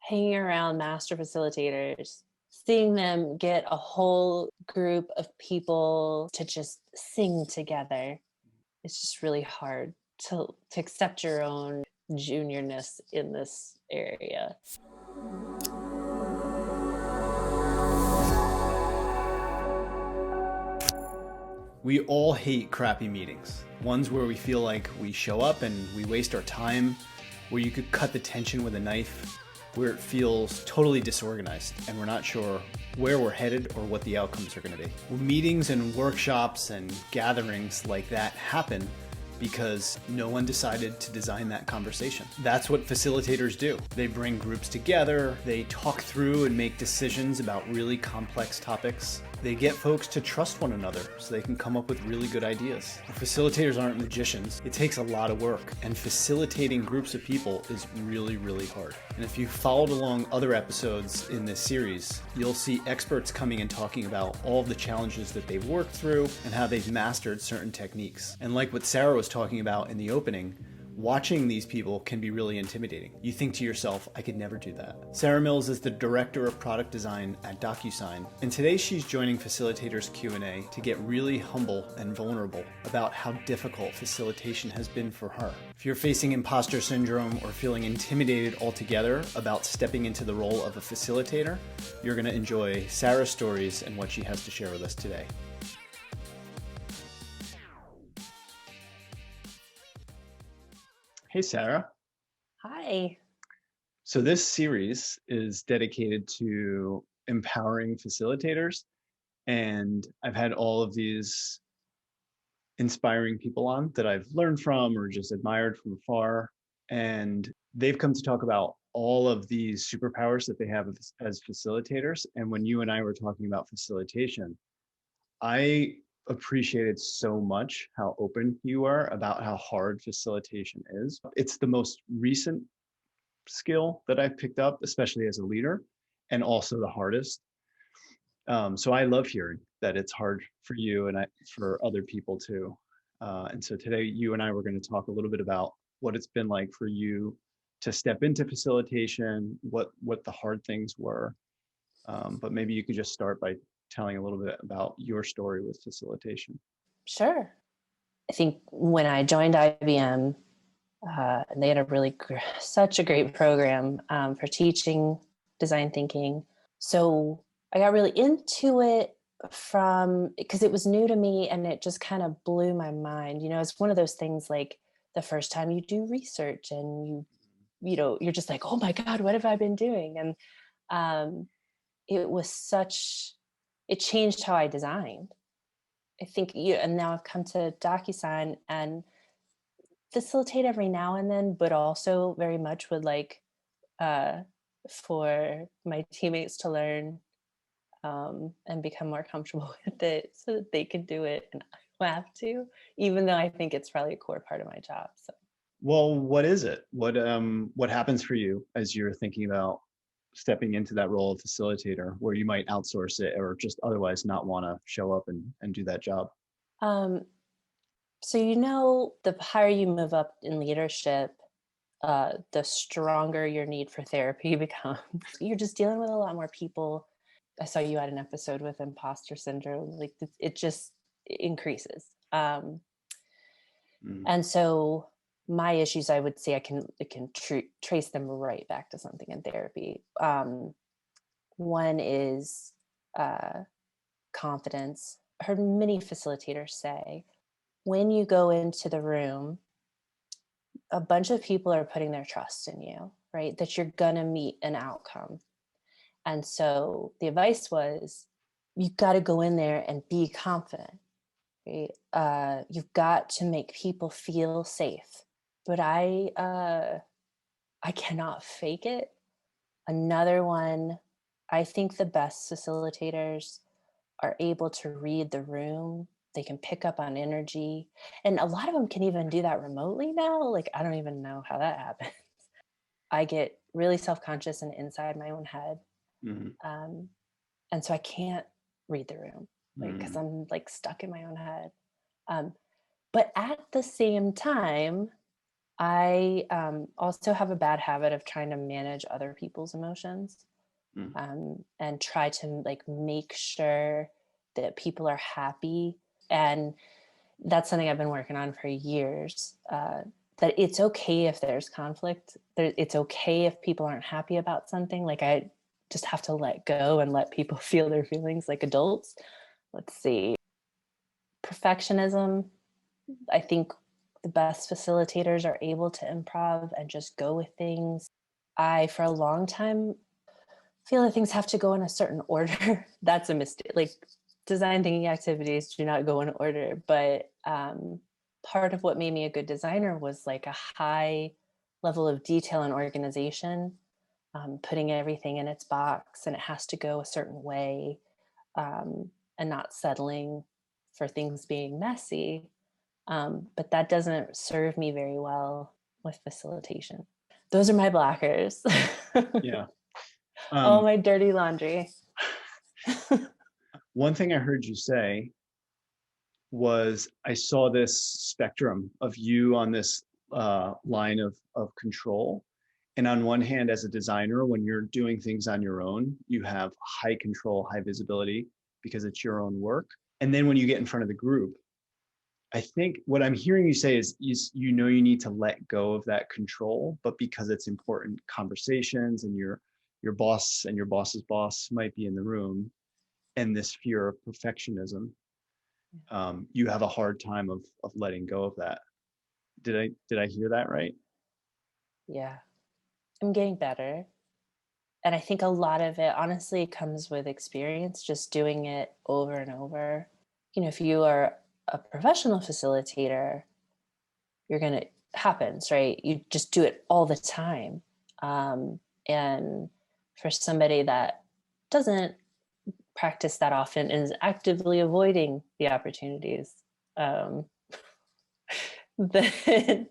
hanging around master facilitators, seeing them get a whole group of people to just sing together. It's just really hard to accept your own juniorness in this area. We all hate crappy meetings. Ones where we feel like we show up and we waste our time, where you could cut the tension with a knife, where it feels totally disorganized and we're not sure where we're headed or what the outcomes are going to be. Well, meetings and workshops and gatherings like that happen because no one decided to design that conversation. That's what facilitators do. They bring groups together, they talk through and make decisions about really complex topics. They get folks to trust one another so they can come up with really good ideas. Facilitators aren't magicians. It takes a lot of work, and facilitating groups of people is really, really hard. And if you followed along other episodes in this series, you'll see experts coming and talking about all of the challenges that they've worked through and how they've mastered certain techniques. And like what Sarah was talking about in the opening, watching these people can be really intimidating. You think to yourself, I could never do that. Sarah Mills is the Director of Product Design at DocuSign, and today she's joining Facilitators Q&A to get really humble and vulnerable about how difficult facilitation has been for her. If you're facing imposter syndrome or feeling intimidated altogether about stepping into the role of a facilitator, you're going to enjoy Sarah's stories and what she has to share with us today. Hey, Sarah. Hi. So this series is dedicated to empowering facilitators, and I've had all of these inspiring people on that I've learned from or just admired from afar, and they've come to talk about all of these superpowers that they have as facilitators. And when you and I were talking about facilitation, I appreciated so much how open you are about how hard facilitation is. It's the most recent skill that I've picked up, especially as a leader, and also the hardest. So I love hearing that it's hard for you and for other people too. And so today you and I were going to talk a little bit about what it's been like for you to step into facilitation, what the hard things were. But maybe you could just start by telling a little bit about your story with facilitation. Sure. I think when I joined IBM, they had such a great program for teaching design thinking. So I got really into it because it was new to me and it just kind of blew my mind. You know, it's one of those things like the first time you do research and you're just like, oh my God, what have I been doing? And it changed how I designed. I think and now I've come to DocuSign and facilitate every now and then, but also very much would like for my teammates to learn and become more comfortable with it so that they can do it and I don't have to, even though I think it's probably a core part of my job. So, well, what is it? What happens for you as you're thinking about stepping into that role of facilitator where you might outsource it or just otherwise not want to show up and do that job? um, so the higher you move up in leadership, the stronger your need for therapy becomes. You're just dealing with a lot more people. I saw you had an episode with imposter syndrome. Like it just increases. And so my issues, I would say I can trace them right back to something in therapy. One is confidence. I heard many facilitators say, when you go into the room, a bunch of people are putting their trust in you, right? That you're gonna meet an outcome. And so the advice was, you've got to go in there and be confident. Right? You've got to make people feel safe. But I cannot fake it. Another one, I think the best facilitators are able to read the room. They can pick up on energy. And a lot of them can even do that remotely now. Like, I don't even know how that happens. I get really self-conscious and inside my own head. Um, and so I can't read the room, right? Because I'm like stuck in my own head. But at the same time, I also have a bad habit of trying to manage other people's emotions, Mm. and try to like make sure that people are happy. And that's something I've been working on for years. That it's okay if there's conflict. It's okay if people aren't happy about something. Like I just have to let go and let people feel their feelings like adults. Let's see. Perfectionism. I think the best facilitators are able to improv and just go with things. I, for a long time, feel that things have to go in a certain order. That's a mistake. Like design thinking activities do not go in order. But part of what made me a good designer was like a high level of detail and organization, putting everything in its box, and it has to go a certain way, and not settling for things being messy. But that doesn't serve me very well with facilitation. Those are my blockers. Yeah. All Um, my dirty laundry. One thing I heard you say was I saw this spectrum of you on this line of control. And on one hand, as a designer, when you're doing things on your own, you have high control, high visibility because it's your own work. And then when you get in front of the group, I think what I'm hearing you say is you know you need to let go of that control, but because it's important conversations and your boss and your boss's boss might be in the room, and this fear of perfectionism, you have a hard time of letting go of that. Did I hear that right? Yeah, I'm getting better. And I think a lot of it honestly comes with experience, just doing it over and over. You know, if you are a professional facilitator, you're going to happens, right? You just do it all the time. And for somebody that doesn't practice that often and is actively avoiding the opportunities, um, then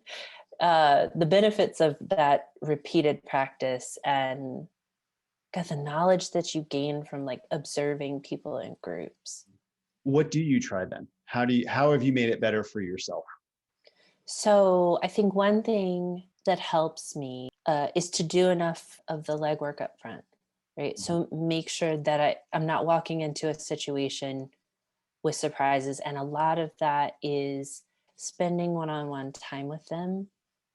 the benefits of that repeated practice and got the knowledge that you gain from like observing people in groups. What do you try then? How have you made it better for yourself? So I think one thing that helps me is to do enough of the legwork up front, right? Mhm. So make sure that I'm not walking into a situation with surprises. And a lot of that is spending one on one time with them,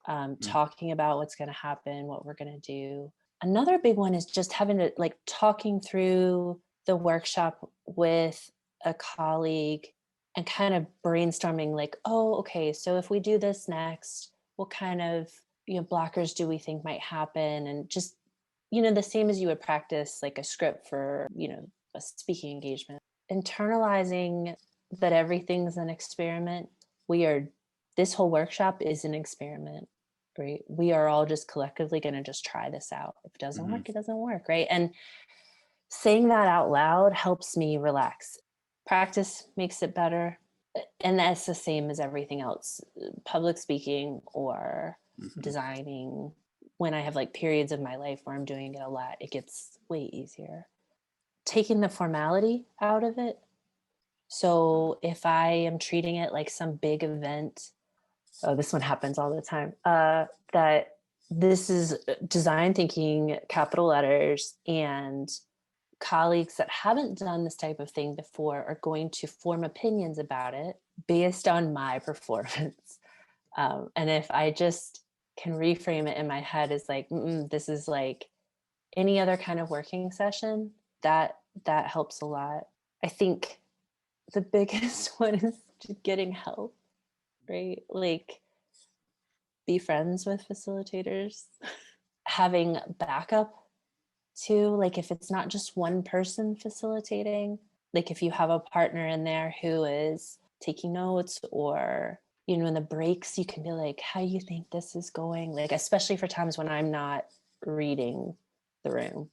Mm. talking about what's going to happen, what we're going to do. Another big one is just having to like talking through the workshop with a colleague and kind of brainstorming like, oh, okay, so if we do this next, what kind of, blockers do we think might happen? And just, the same as you would practice like a script for, a speaking engagement. Internalizing that everything's an experiment. We are, this whole workshop is an experiment, right? We are all just collectively going to just try this out. If it doesn't Mhm. work, it doesn't work, right? And saying that out loud helps me relax. Practice makes it better. And that's the same as everything else, public speaking or Mhm. designing. When I have like periods of my life where I'm doing it a lot, it gets way easier. Taking the formality out of it. So if I am treating it like some big event, oh, this one happens all the time, that this is design thinking, capital letters, and colleagues that haven't done this type of thing before are going to form opinions about it based on my performance. And if I just can reframe it in my head as like, this is like any other kind of working session, that helps a lot. I think the biggest one is just getting help, right? Like be friends with facilitators, having backup too. Like if it's not just one person facilitating, like if you have a partner in there who is taking notes, or in the breaks you can be like, how do you think this is going? Like especially for times when I'm not reading the room,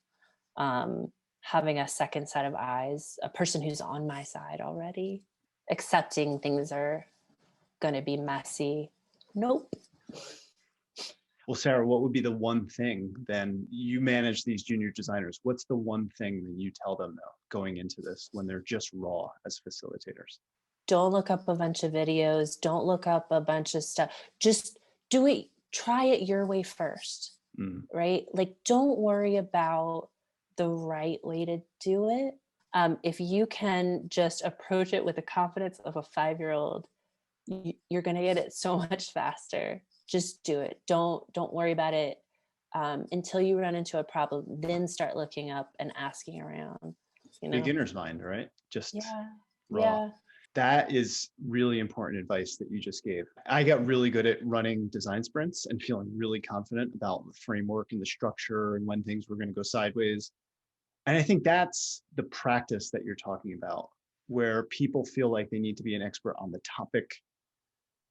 um, having a second set of eyes, a person who's on my side already, accepting things are going to be messy. Nope. Well, Sarah, what would be the one thing then you manage these junior designers? What's the one thing that you tell them though going into this when they're just raw as facilitators? Don't look up a bunch of videos. Don't look up a bunch of stuff. Just do it. try it your way first, Mm. right? Like, don't worry about the right way to do it. If you can just approach it with the confidence of a 5-year-old, you're going to get it so much faster. Just do it. Don't worry about it until you run into a problem. Then start looking up and asking around. You know? Beginner's mind, right? Just Yeah. raw. Yeah. That is really important advice that you just gave. I got really good at running design sprints and feeling really confident about the framework and the structure and when things were going to go sideways. And I think that's the practice that you're talking about, where people feel like they need to be an expert on the topic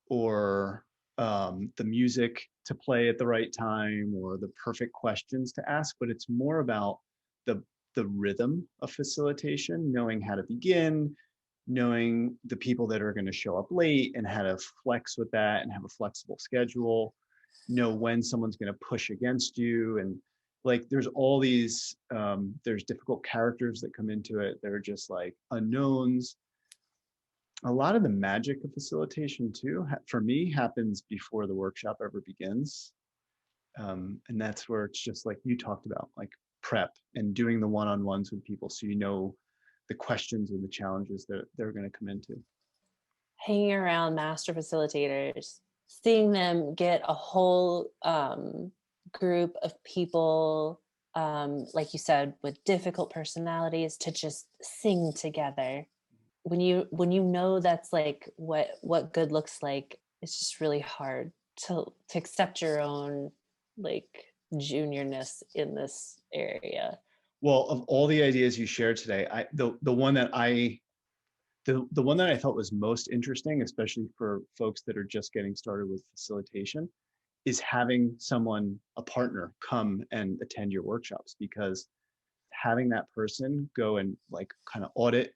or the music to play at the right time or the perfect questions to ask, but it's more about the the rhythm of facilitation, knowing how to begin, knowing the people that are going to show up late and how to flex with that and have a flexible schedule, know when someone's going to push against you. And like there's all these there's difficult characters that come into it. They're just like unknowns. A lot of the magic of facilitation too, for me, happens before the workshop ever begins. And that's where it's just like you talked about, like prep and doing the one-on-ones with people so you know the questions and the challenges that they're going to come into. Hanging around master facilitators, seeing them get a whole group of people, like you said, with difficult personalities to just sing together. When you know that's like what good looks like, it's just really hard to accept your own like juniorness in this area. Well, of all the ideas you shared today, the one that the one that I thought was most interesting, especially for folks that are just getting started with facilitation, is having someone, a partner, come and attend your workshops, because having that person go and like kind of audit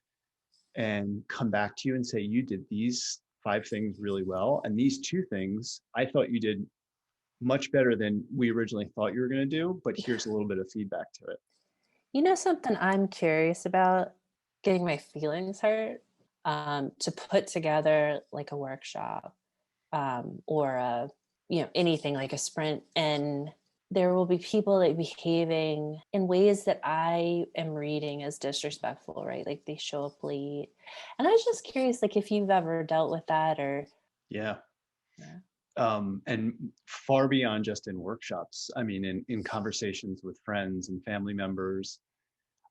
and come back to you and say, you did these 5 things really well, and these 2 things I thought you did much better than we originally thought you were going to do, but here's a little bit of feedback to it. You know, something I'm curious about, getting my feelings hurt, to put together like a workshop, or anything like a sprint, and there will be people like behaving in ways that I am reading as disrespectful, right? Like they show up late. And I was just curious, like if you've ever dealt with that or Yeah. yeah. And far beyond just in workshops, I mean, in conversations with friends and family members,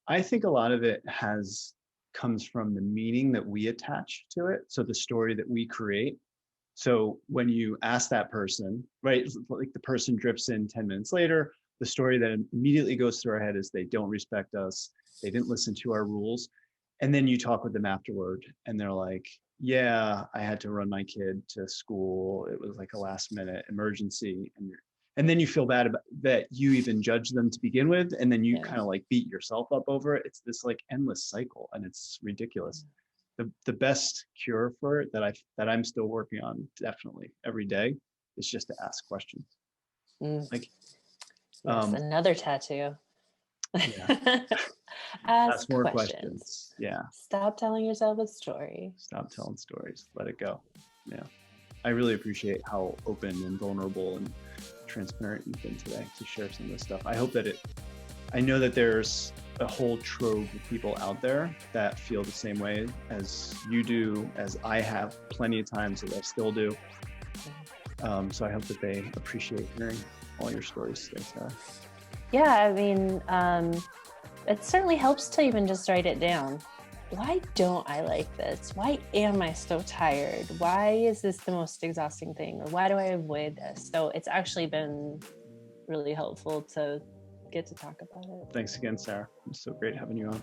I think a lot of it comes from the meaning that we attach to it. So the story that we create. So when you ask that person, right, like the person drifts in 10 minutes later, the story that immediately goes through our head is they don't respect us, they didn't listen to our rules. And then you talk with them afterward and they're like, yeah, I had to run my kid to school. It was like a last minute emergency. And then you feel bad about that you even judge them to begin with. And then you Yeah. kind of like beat yourself up over it. It's this like endless cycle and it's ridiculous. The best cure for it that I'm still working on definitely every day is just to ask questions. Mm, Like, yes, another tattoo. yeah, ask Ask more questions. questions. Yeah, Stop telling yourself a story. stop telling stories. Let it go. Yeah, I really appreciate how open and vulnerable and transparent you've been today to share some of this stuff. I hope that I know that there's a whole trove of people out there that feel the same way as you do, as I have plenty of times, as I still do. So I hope that they appreciate hearing all your stories today, Sarah. Yeah, I mean, it certainly helps to even just write it down. Why don't I like this? Why am I so tired? Why is this the most exhausting thing? Or why do I avoid this? So it's actually been really helpful to get to talk about it. Thanks again, Sarah. It was so great having you on.